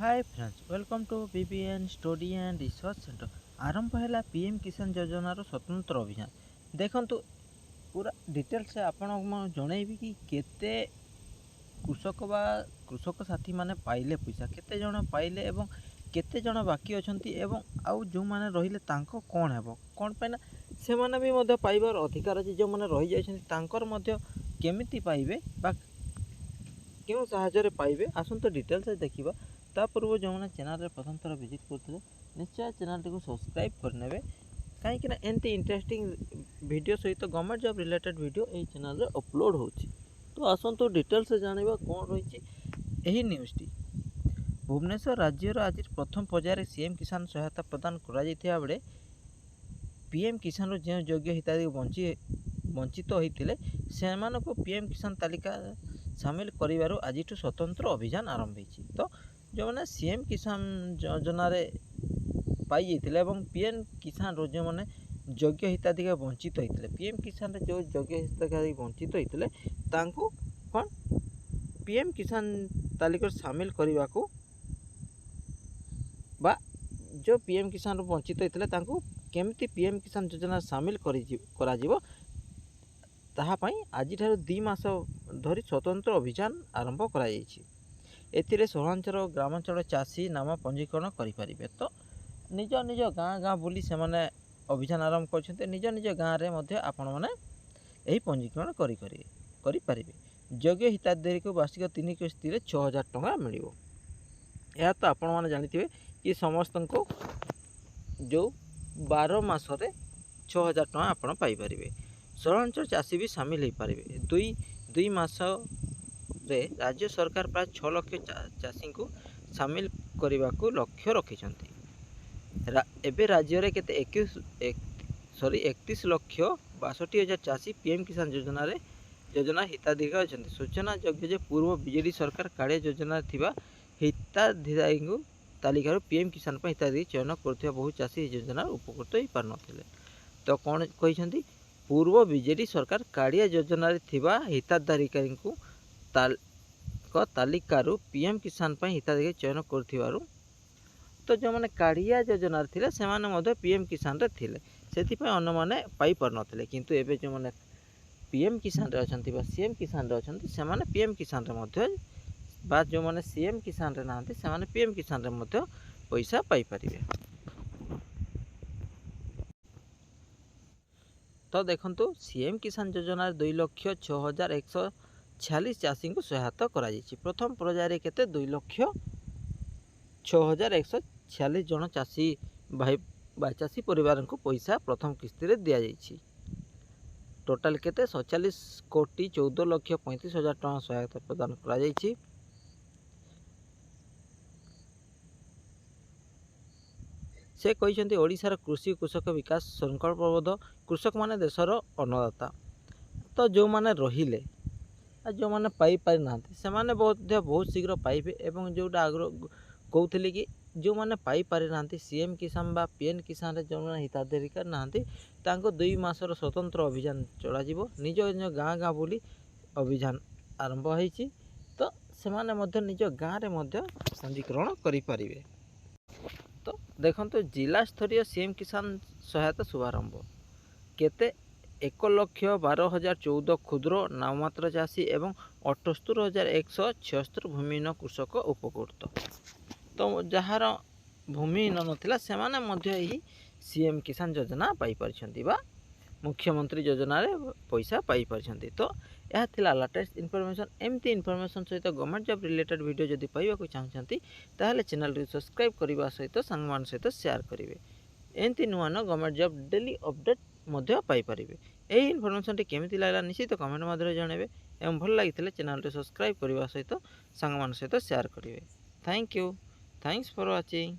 Hi friends, welcome to BBN study and research centre. आरंभ है PM किसान योजनार स्वतंत्र अभियान। देखंतु पूरा डिटेल से आपन जनइबी कि केते कृषक बा कृषक साथी माने पाइले पैसा, केते जण पाइले एवं केते जण बाकी अछंती एवं आउ जो माने रहिले तांको कोन हेबो कोन पैना से माने भी मध्य पाइबार अधिकार अछि। जो माने रहि जायछंती तांकर मध्य केमिति पाइबे बा क्यों साहाଯ୍य पाइबे आसंत डिटेल से देखिबा। ता पूर्व जो मैंने चैनल प्रथम थर विजिट करते निश्चय चैनल को सब्सक्राइब करने कहीं एमती इंटरेस्टिंग वीडियो सहित गवर्नमेंट जॉब रिलेटेड वीडियो यही चैनल रे अपलोड होची। तो आसंतु डिटेल से जानिबा कौन रही यही न्यूज़ टी। भुवनेश्वर राज्यर आज प्रथम पर्यायर सीएम किसान सहायता प्रदान करा बेले पीएम किसान जो योग्य हिताधिकारी वंचित होते से पीएम किसान तालिका सामिल कर आज स्वतंत्र अभियान आरंभ होती। तो जो मैंने सीएम किसान योजना पाई जाते पीएम किसान जो मैंने योग्य हिताधिकारी वंचित होते पीएम किसान जो योग्य हिताधिकारी वंचित होते कौन पीएम किसान तालिका सामिल करने को बा जो पीएम किसान वंचित होते केमती पीएम किसान योजना सामिल आज 2 मास धरी स्वतंत्र अभियान आरंभ कर सहरांचल ग्रामांचल चाषी नाम पंजीकरण करें। तो निज निज गाँ गाँ बुली से माने अभियान आरंभ कर निज निज गाँव में आपण मैंने पंजीकरण करें। योग्य हिताधिकारी को वार्षिक 3 किस्ती 6000 टंका मिल। यह तो आपण मैंने जानी कि समस्त को जो 12 मासरे 6000 टंका आपण पाइपर। सहरांचल चाषी भी सामिल हो पारे। दुई मास राज्य सरकार प्राय 6 लाख चाषी को सामिल करने को लक्ष्य रखिंट। एवं राज्य में केते 31 लाख 62,000 चाषी पीएम किसान योजना हिताधिकारी अच्छा। सूचना योग्य पूर्व बीजेडी सरकार कालिया योजना थिबा हिताधिकारी तालिकार पीएम किसान हिताधिकारी चयन कर बहु चाषी योजना उपकृत हो पार नथिले। तो कौन कही पूर्व बीजेडी सरकार कालिया योजना थिबा हिताधिकारी को तालिकारु पीएम किसान हिताधिकारी चयन कर। तो जो मैंने कालिया योजना से पीएम किसान रे से अन्य मैंने पाई पार नथिले किंतु एबे जो मैंने पीएम किसान रे अछंती बा सीएम किसान रे अछंती से माने पीएम किसान रे मध्य बा जो मैंने सीएम किसान रे नांती से माने पीएम किसान रे मध्य पैसा पाई परिबे। तो देखंतु सीएम किसान योजना 2,06,146 चाषी को सहायता करा जायछि। प्रथम पर्यायर केते 2,06,146 जन चाषी भाई चाषी परिवार को पैसा प्रथम किस्ती रे दिया जायछि। टोटाल केते 47,14,35,000 टका सहायता प्रदान करा जायछि। से कहते ओडिशार कृषि कृषक विकास संकल्पबद्ध कृषक माने देशर अन्नदाता। तो जो माने रहिले जो माने पाई पारि नांती से माने बहुत शीघ्र पाइबे। एवं जोटा आग्रह कहते कि जो माने पाई पारि नांती सीएम किसान बा पीएम किसान रे जो माने हिताधिकारी नांती तांको 2 मासर स्वतंत्र अभियान चला जिवो। निज निज गाँ गाँ बुली अभियान आरंभ होईछि। तो से माने मध्य निज गाँ रे मध्य पंजीकरण करि परिबे। तो देखो जिला स्तरीय सीएम किसान सहायता शुभारंभ केते 1,12,014 क्षुद्र नाममात्र चाषी एवं 78,176 भूमिहीन कृषक उपकृत। तो जार भूमिहीन नथिला से माने मध्य ही सीएम किसान योजना पाई परिछंती बा मुख्यमंत्री योजना रे पैसा पाई परिछंती। तो यह थिला लेटेस्ट इनफॉरमेशन। एमती इनफॉरमेशन सहित गवर्नमेंट जॉब रिलेटेड वीडियो जदि पाइबा चाहते ताहले चैनल को सब्सक्राइब करने सहित सांग सहित शेयर करेंगे। एमती नुआ न गवर्नमेंट जॉब डेली अपडेट मध्य पाई परिबे। यही इनफॉरमेशन टी केमिति लागला निश्चित कमेंट माध्यम जनइबे एवं भल लगी चैनल सब्सक्राइब करने सहित सांग सहित शेयर करेंगे। Thank you, thanks for watching.